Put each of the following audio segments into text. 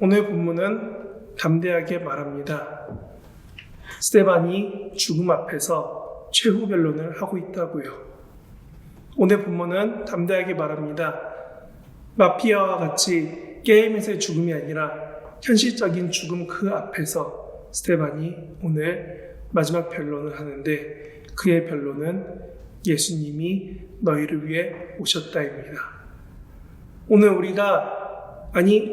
오늘 본문은 담대하게 말합니다. 스데반이 죽음 앞에서 최후 변론을 하고 있다고요. 오늘 본문은 담대하게 말합니다. 마피아와 같이 게임에서의 죽음이 아니라 현실적인 죽음 그 앞에서 스데반이 오늘 마지막 변론을 하는데 그의 변론은 예수님이 너희를 위해 오셨다입니다.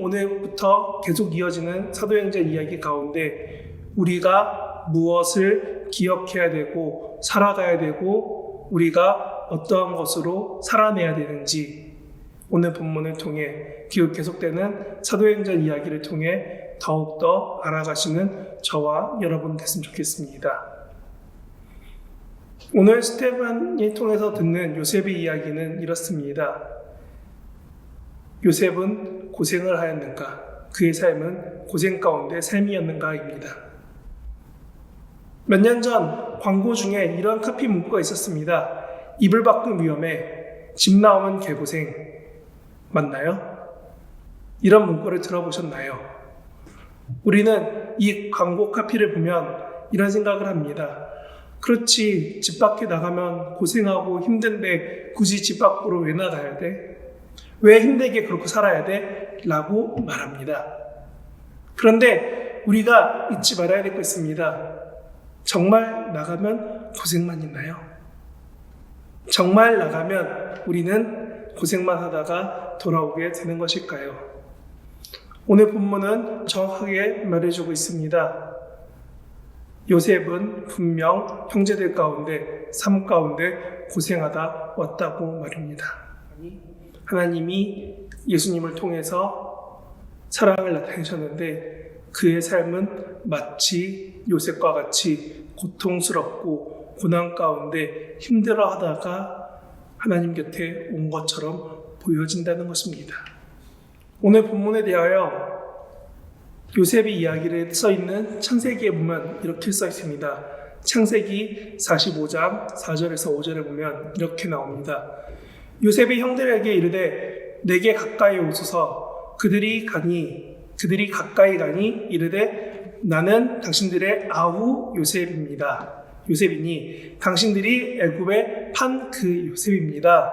오늘부터 계속 이어지는 사도행전 이야기 가운데 우리가 무엇을 기억해야 되고 살아가야 되고 우리가 어떠한 것으로 살아내야 되는지 오늘 본문을 통해 계속되는 사도행전 이야기를 통해 더욱더 알아가시는 저와 여러분 됐으면 좋겠습니다. 오늘 스데반을 통해서 듣는 요셉의 이야기는 이렇습니다. 요셉은 고생을 하였는가? 그의 삶은 고생 가운데 삶이었는가입니다. 몇 년 전 광고 중에 이런 카피 문구가 있었습니다. 이불 밖은 위험해, 집 나오면 개고생. 맞나요? 이런 문구를 들어보셨나요? 우리는 이 광고 카피를 보면 이런 생각을 합니다. 그렇지, 집 밖에 나가면 고생하고 힘든데 굳이 집 밖으로 왜 나가야 돼? 왜 힘들게 그렇게 살아야 돼? 라고 말합니다. 그런데 우리가 잊지 말아야 될 것 있습니다. 정말 나가면 고생만 있나요? 정말 나가면 우리는 고생만 하다가 돌아오게 되는 것일까요? 오늘 본문은 정확하게 말해주고 있습니다. 요셉은 분명 형제들 가운데, 삶 가운데 고생하다 왔다고 말입니다. 하나님이 예수님을 통해서 사랑을 나타내셨는데 그의 삶은 마치 요셉과 같이 고통스럽고 고난 가운데 힘들어하다가 하나님 곁에 온 것처럼 보여진다는 것입니다. 오늘 본문에 대하여 요셉의 이야기를 써있는 창세기에 보면 이렇게 써있습니다. 창세기 45장 4절에서 5절에 보면 이렇게 나옵니다. 요셉이 형들에게 이르되 내게 가까이 오소서. 그들이 가까이 가니 이르되 나는 당신들의 아우 요셉입니다. 요셉이니 당신들이 애굽에 판 그 요셉입니다.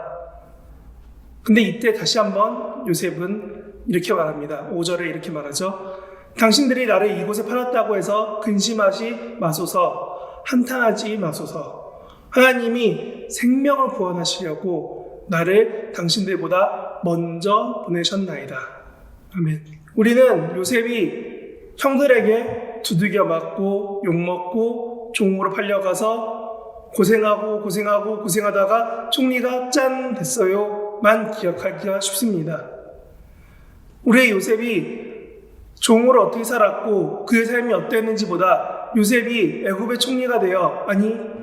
근데 이때 다시 한번 요셉은 이렇게 말합니다. 5절에 이렇게 말하죠. 당신들이 나를 이곳에 팔았다고 해서 근심하지 마소서. 한탄하지 마소서. 하나님이 생명을 구원하시려고 나를 당신들보다 먼저 보내셨나이다. 아멘. 우리는 요셉이 형들에게 두들겨 맞고 욕먹고 종으로 팔려가서 고생하다가 총리가 짠 됐어요 만 기억하기가 쉽습니다. 우리의 요셉이 종으로 어떻게 살았고 그의 삶이 어땠는지보다 요셉이 애굽의 총리가 되어,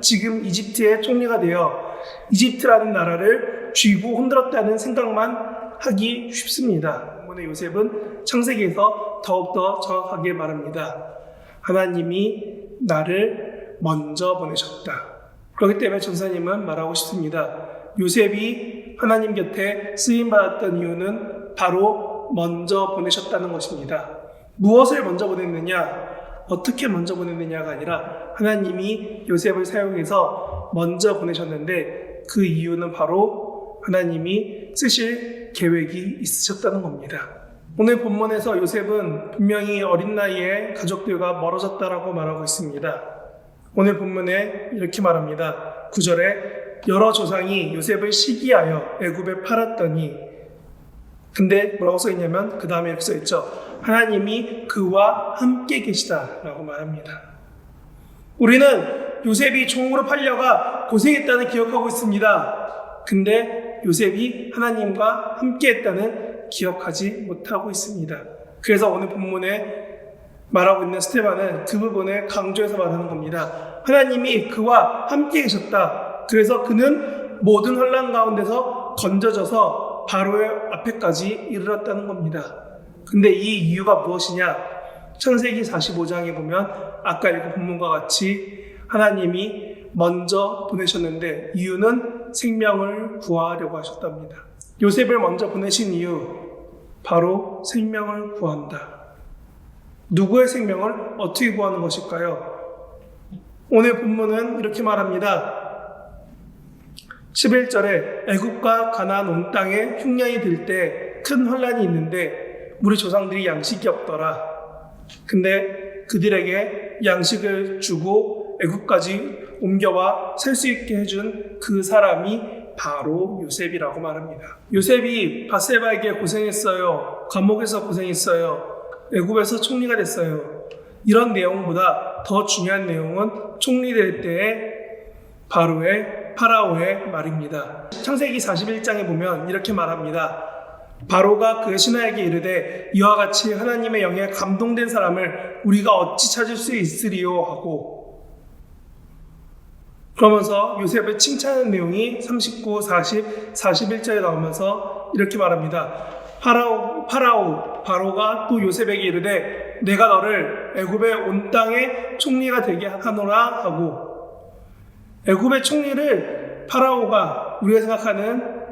지금 이집트의 총리가 되어 이집트라는 나라를 쥐고 흔들었다는 생각만 하기 쉽습니다. 오늘 요셉은 창세기에서 더욱더 정확하게 말합니다. 하나님이 나를 먼저 보내셨다. 그렇기 때문에 전사님은 말하고 싶습니다. 요셉이 하나님 곁에 쓰임받았던 이유는 바로 먼저 보내셨다는 것입니다. 무엇을 먼저 보냈느냐, 어떻게 먼저 보냈느냐가 아니라 하나님이 요셉을 사용해서 먼저 보내셨는데 그 이유는 바로 하나님이 쓰실 계획이 있으셨다는 겁니다. 오늘 본문에서 요셉은 분명히 어린 나이에 가족들과 멀어졌다라고 말하고 있습니다. 오늘 본문에 이렇게 말합니다. 9절에 여러 조상이 요셉을 시기하여 애굽에 팔았더니, 근데 뭐라고 써있냐면 그 다음에 이렇게 써있죠. 하나님이 그와 함께 계시다라고 말합니다. 우리는 요셉이 종으로 팔려가 고생했다는 기억하고 있습니다. 근데 요셉이 하나님과 함께 했다는 기억하지 못하고 있습니다. 그래서 오늘 본문에 말하고 있는 스데반은 그 부분을 강조해서 말하는 겁니다. 하나님이 그와 함께 계셨다. 그래서 그는 모든 혼란 가운데서 건져져서 바로의 앞에까지 이르렀다는 겁니다. 근데 이 이유가 무엇이냐? 창세기 45장에 보면 아까 읽은 본문과 같이 하나님이 먼저 보내셨는데 이유는 생명을 구하려고 하셨답니다. 요셉을 먼저 보내신 이유, 바로 생명을 구한다. 누구의 생명을 어떻게 구하는 것일까요? 오늘 본문은 이렇게 말합니다. 11절에 애굽과 가나안 온 땅에 흉년이 들 때 큰 환란이 있는데 우리 조상들이 양식이 없더라. 근데 그들에게 양식을 주고 애굽까지 옮겨와 살 수 있게 해준 그 사람이 바로 요셉이라고 말합니다. 요셉이 밧세바에게 고생했어요. 감옥에서 고생했어요. 애굽에서 총리가 됐어요. 이런 내용보다 더 중요한 내용은 총리될 때의 파라오의 말입니다. 창세기 41장에 보면 이렇게 말합니다. 바로가 그 신하에게 이르되 이와 같이 하나님의 영에 감동된 사람을 우리가 어찌 찾을 수 있으리요 하고, 그러면서 요셉을 칭찬하는 내용이 39, 40, 41절에 나오면서 이렇게 말합니다. 바로가 또 요셉에게 이르되 내가 너를 애굽의 온 땅의 총리가 되게 하노라 하고, 애굽의 총리를 파라오가 우리가 생각하는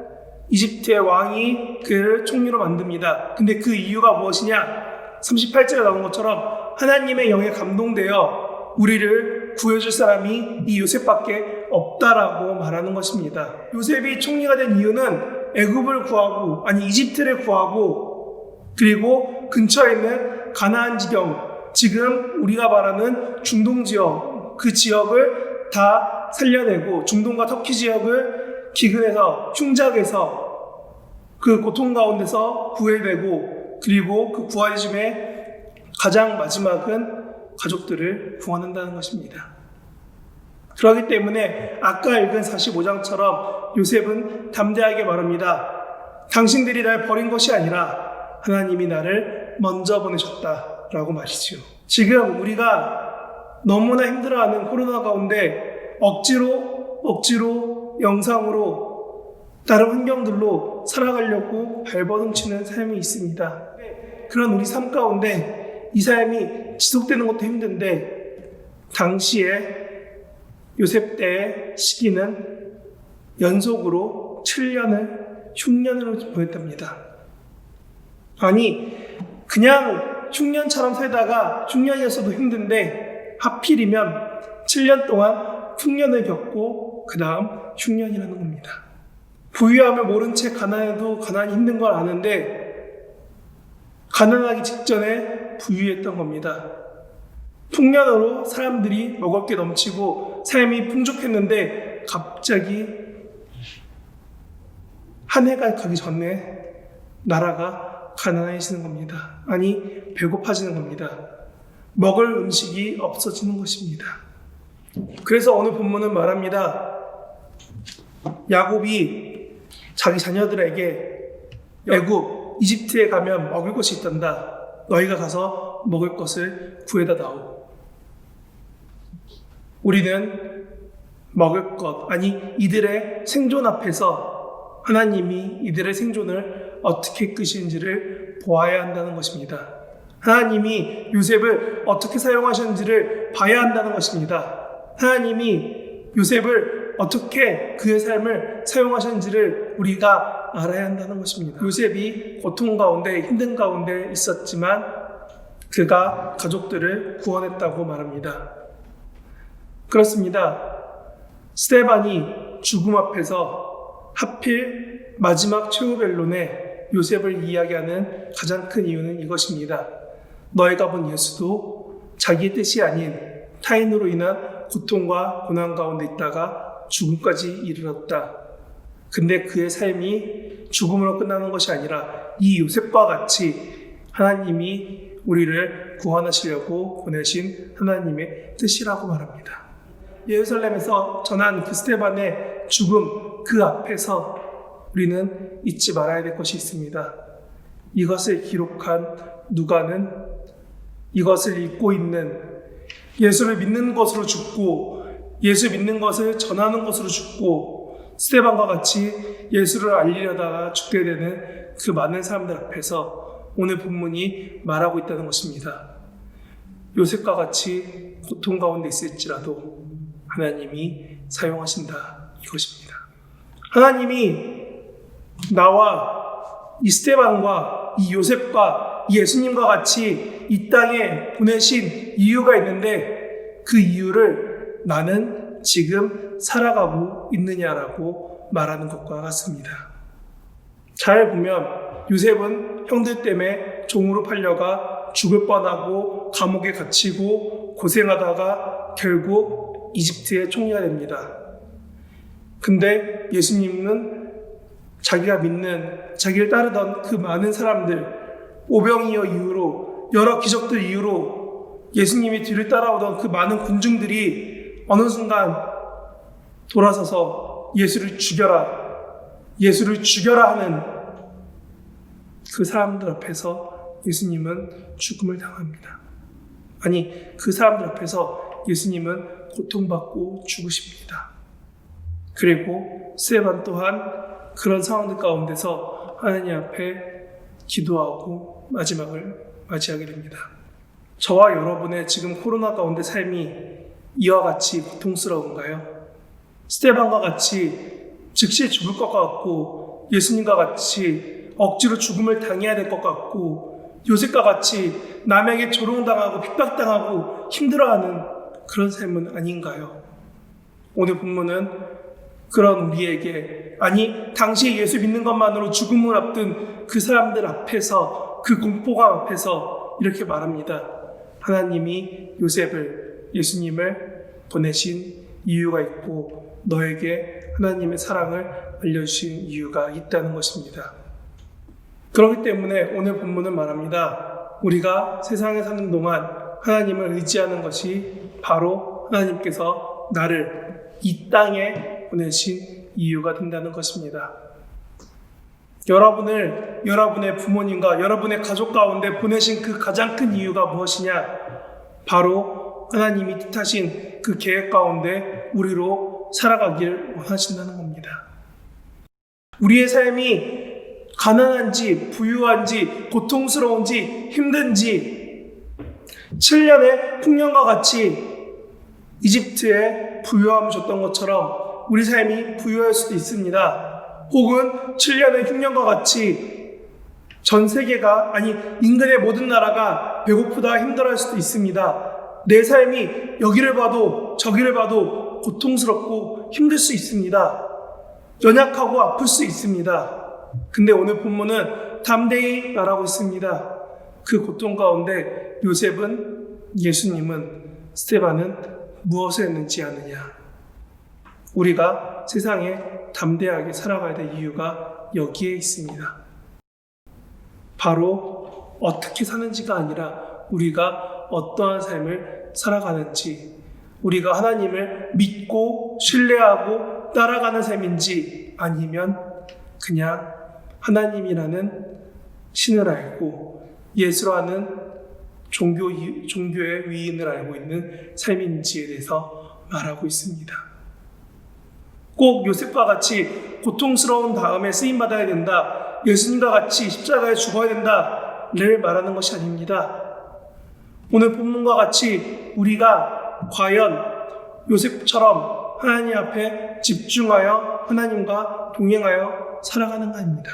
이집트의 왕이 그를 총리로 만듭니다. 근데 그 이유가 무엇이냐? 38절에 나온 것처럼 하나님의 영에 감동되어 우리를 구해줄 사람이 이 요셉밖에 없다라고 말하는 것입니다. 요셉이 총리가 된 이유는 애굽을 구하고, 이집트를 구하고, 그리고 근처에 있는 가나안 지경, 지금 우리가 말하는 중동 지역, 그 지역을 다 살려내고, 중동과 터키 지역을 기근에서, 흉작에서, 그 고통 가운데서 구해내고, 그리고 그 구하심의 가장 마지막은 가족들을 구원한다는 것입니다. 그렇기 때문에 아까 읽은 45장처럼 요셉은 담대하게 말합니다. 당신들이 날 버린 것이 아니라 하나님이 나를 먼저 보내셨다라고 말이지요. 지금 우리가 너무나 힘들어하는 코로나 가운데 억지로 영상으로 다른 환경들로 살아가려고 발버둥치는 삶이 있습니다. 그런 우리 삶 가운데 이 삶이 지속되는 것도 힘든데, 당시에 요셉 때의 시기는 연속으로 7년을 흉년으로 보냈답니다. 그냥 흉년처럼 살다가 흉년이었어도 힘든데 하필이면 7년 동안 흉년을 겪고 그 다음 흉년이라는 겁니다. 부유함을 모른 채 가난해도 가난이 힘든 걸 아는데 가난하기 직전에 부유했던 겁니다. 풍년으로 사람들이 먹을 게 넘치고 삶이 풍족했는데 갑자기 한 해가 가기 전에 나라가 가난해지는 겁니다. 배고파지는 겁니다. 먹을 음식이 없어지는 것입니다. 그래서 오늘 본문은 말합니다. 야곱이 자기 자녀들에게 애굽, 이집트에 가면 먹을 것이 있단다. 너희가 가서 먹을 것을 구해다 다오. 우리는 먹을 것, 이들의 생존 앞에서 하나님이 이들의 생존을 어떻게 끄시는지를 보아야 한다는 것입니다. 하나님이 요셉을 어떻게 사용하셨는지를 봐야 한다는 것입니다. 하나님이 요셉을 어떻게 그의 삶을 사용하셨는지를 우리가 알아야 한다는 것입니다. 요셉이 고통 가운데, 힘든 가운데 있었지만 그가 가족들을 구원했다고 말합니다. 그렇습니다. 스데반이 죽음 앞에서 하필 마지막 최후 변론에 요셉을 이야기하는 가장 큰 이유는 이것입니다. 너희가 본 예수도 자기의 뜻이 아닌 타인으로 인한 고통과 고난 가운데 있다가 죽음까지 이르렀다. 근데 그의 삶이 죽음으로 끝나는 것이 아니라 이 요셉과 같이 하나님이 우리를 구원하시려고 보내신 하나님의 뜻이라고 말합니다. 예루살렘에서 전한 그 스데반의 죽음, 그 앞에서 우리는 잊지 말아야 될 것이 있습니다. 이것을 기록한 누가는 이것을 읽고 있는, 예수를 믿는 것으로 죽고 예수 믿는 것을 전하는 것으로 죽고 스데반과 같이 예수를 알리려다가 죽게 되는 그 많은 사람들 앞에서 오늘 본문이 말하고 있다는 것입니다. 요셉과 같이 고통 가운데 있을지라도 하나님이 사용하신다, 이것입니다. 하나님이 나와 이 스데반과 이 요셉과 이 예수님과 같이 이 땅에 보내신 이유가 있는데 그 이유를 나는 지금 살아가고 있느냐라고 말하는 것과 같습니다. 잘 보면 요셉은 형들 때문에 종으로 팔려가 죽을 뻔하고 감옥에 갇히고 고생하다가 결국 이집트의 총리가 됩니다. 근데 예수님은 자기가 믿는, 자기를 따르던 그 많은 사람들, 오병이어 이후로 여러 기적들 이후로 예수님이 뒤를 따라오던 그 많은 군중들이 어느 순간 돌아서서 예수를 죽여라 하는 그 사람들 앞에서 예수님은 죽음을 당합니다. 아니, 그 사람들 앞에서 예수님은 고통받고 죽으십니다. 그리고 스데반 또한 그런 상황들 가운데서 하나님 앞에 기도하고 마지막을 맞이하게 됩니다. 저와 여러분의 지금 코로나 가운데 삶이 이와 같이 고통스러운가요? 스데반과 같이 즉시 죽을 것 같고 예수님과 같이 억지로 죽음을 당해야 될 것 같고 요셉과 같이 남에게 조롱당하고 핍박당하고 힘들어하는 그런 삶은 아닌가요? 오늘 본문은 그런 우리에게, 아니 당시에 예수 믿는 것만으로 죽음을 앞둔 그 사람들 앞에서, 그 공포감 앞에서 이렇게 말합니다. 하나님이 요셉을, 예수님을 보내신 이유가 있고 너에게 하나님의 사랑을 알려주신 이유가 있다는 것입니다. 그렇기 때문에 오늘 본문은 말합니다. 우리가 세상에 사는 동안 하나님을 의지하는 것이 바로 하나님께서 나를 이 땅에 보내신 이유가 된다는 것입니다. 여러분을 여러분의 부모님과 여러분의 가족 가운데 보내신 그 가장 큰 이유가 무엇이냐? 바로 하나님이 뜻하신 그 계획 가운데 우리로 살아가길 원하신다는 겁니다. 우리의 삶이 가난한지 부유한지 고통스러운지 힘든지 7년의 풍년과 같이 이집트에 부유함을 줬던 것처럼 우리 삶이 부유할 수도 있습니다. 혹은 7년의 흉년과 같이 전 세계가, 아니 인근의 모든 나라가 배고프다 힘들어할 수도 있습니다. 내 삶이 여기를 봐도 저기를 봐도 고통스럽고 힘들 수 있습니다. 연약하고 아플 수 있습니다. 근데 오늘 본문은 담대히 말하고 있습니다. 그 고통 가운데 요셉은, 예수님은, 스데반은 무엇을 했는지 아느냐? 우리가 세상에 담대하게 살아가야 될 이유가 여기에 있습니다. 바로 어떻게 사는지가 아니라 우리가 어떠한 삶을 살아가는지, 우리가 하나님을 믿고 신뢰하고 따라가는 삶인지 아니면 그냥 하나님이라는 신을 알고 예수라는 종교의 위인을 알고 있는 삶인지에 대해서 말하고 있습니다. 꼭 요셉과 같이 고통스러운 다음에 쓰임받아야 된다, 예수님과 같이 십자가에 죽어야 된다를 말하는 것이 아닙니다. 오늘 본문과 같이 우리가 과연 요셉처럼 하나님 앞에 집중하여 하나님과 동행하여 살아가는가입니다.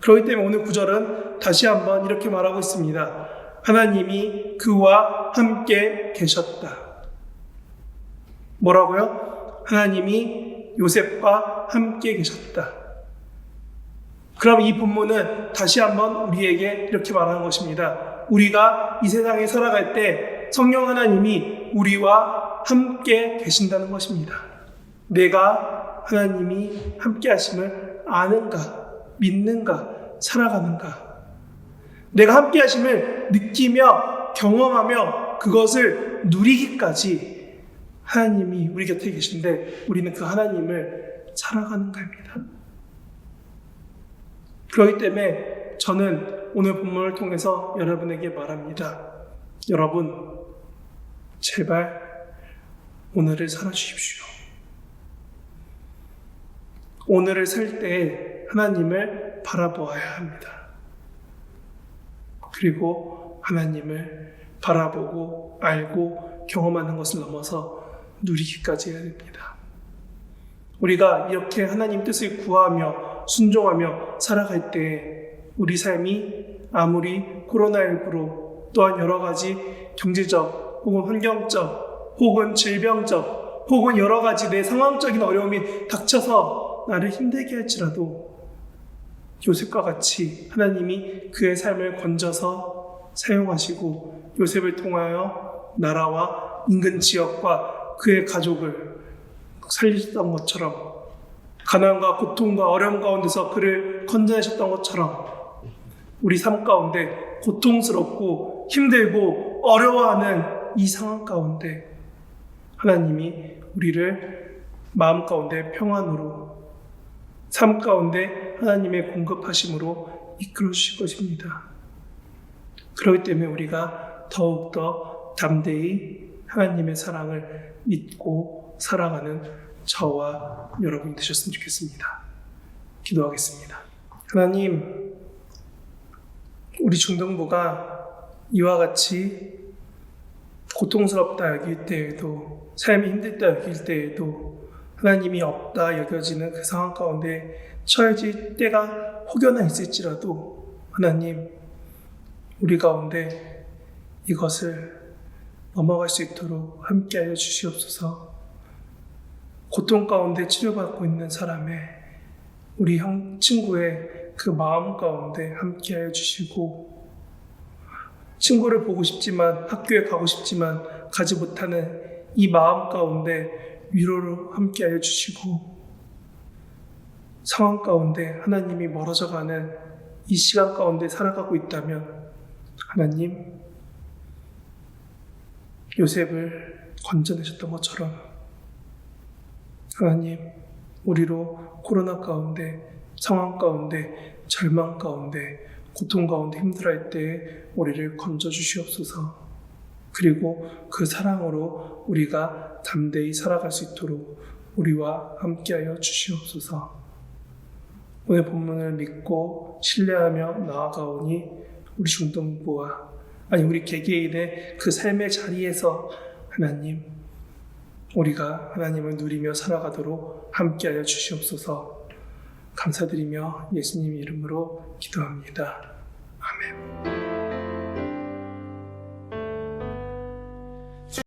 그렇기 때문에 오늘 구절은 다시 한번 이렇게 말하고 있습니다. 하나님이 그와 함께 계셨다. 뭐라고요? 하나님이 요셉과 함께 계셨다. 그럼 이 본문은 다시 한번 우리에게 이렇게 말하는 것입니다. 우리가 이 세상에 살아갈 때 성령 하나님이 우리와 함께 계신다는 것입니다. 내가 하나님이 함께 하심을 아는가, 믿는가, 살아가는가. 내가 함께 하심을 느끼며 경험하며 그것을 누리기까지 하나님이 우리 곁에 계신데 우리는 그 하나님을 살아가는가입니다. 그렇기 때문에 저는 오늘 본문을 통해서 여러분에게 말합니다. 여러분, 제발 오늘을 살아주십시오. 오늘을 살 때 하나님을 바라보아야 합니다. 그리고 하나님을 바라보고 알고 경험하는 것을 넘어서 누리기까지 해야 됩니다. 우리가 이렇게 하나님 뜻을 구하며 순종하며 살아갈 때 우리 삶이 아무리 코로나19로 또한 여러 가지 경제적 혹은 환경적 혹은 질병적 혹은 여러 가지 내 상황적인 어려움이 닥쳐서 나를 힘들게 할지라도 요셉과 같이 하나님이 그의 삶을 건져서 사용하시고 요셉을 통하여 나라와 인근 지역과 그의 가족을 살리셨던 것처럼 가난과 고통과 어려움 가운데서 그를 건져내셨던 것처럼 우리 삶 가운데 고통스럽고 힘들고 어려워하는 이 상황 가운데 하나님이 우리를 마음 가운데 평안으로 삶 가운데 하나님의 공급하심으로 이끌어 주실 것입니다. 그렇기 때문에 우리가 더욱더 담대히 하나님의 사랑을 믿고 살아가는 저와 여러분이 되셨으면 좋겠습니다. 기도하겠습니다. 하나님, 우리 중등부가 이와 같이 고통스럽다 여길 때에도 삶이 힘들다 여길 때에도 하나님이 없다 여겨지는 그 상황 가운데 처해질 때가 혹여나 있을지라도 하나님, 우리 가운데 이것을 넘어갈 수 있도록 함께하여 주시옵소서. 고통 가운데 치료받고 있는 사람의 우리 친구의 그 마음 가운데 함께하여 주시고, 친구를 보고 싶지만 학교에 가고 싶지만 가지 못하는 이 마음 가운데 위로로 함께하여 주시고, 상황 가운데 하나님이 멀어져가는 이 시간 가운데 살아가고 있다면 하나님, 요셉을 건져내셨던 것처럼 하나님, 우리로 코로나 가운데, 상황 가운데, 절망 가운데, 고통 가운데 힘들어할 때에 우리를 건져주시옵소서. 그리고 그 사랑으로 우리가 담대히 살아갈 수 있도록 우리와 함께하여 주시옵소서. 오늘 본문을 믿고 신뢰하며 나아가오니 우리 중등부와 우리 개개인의 그 삶의 자리에서 하나님, 우리가 하나님을 누리며 살아가도록 함께하여 주시옵소서. 감사드리며 예수님 이름으로 기도합니다. 아멘.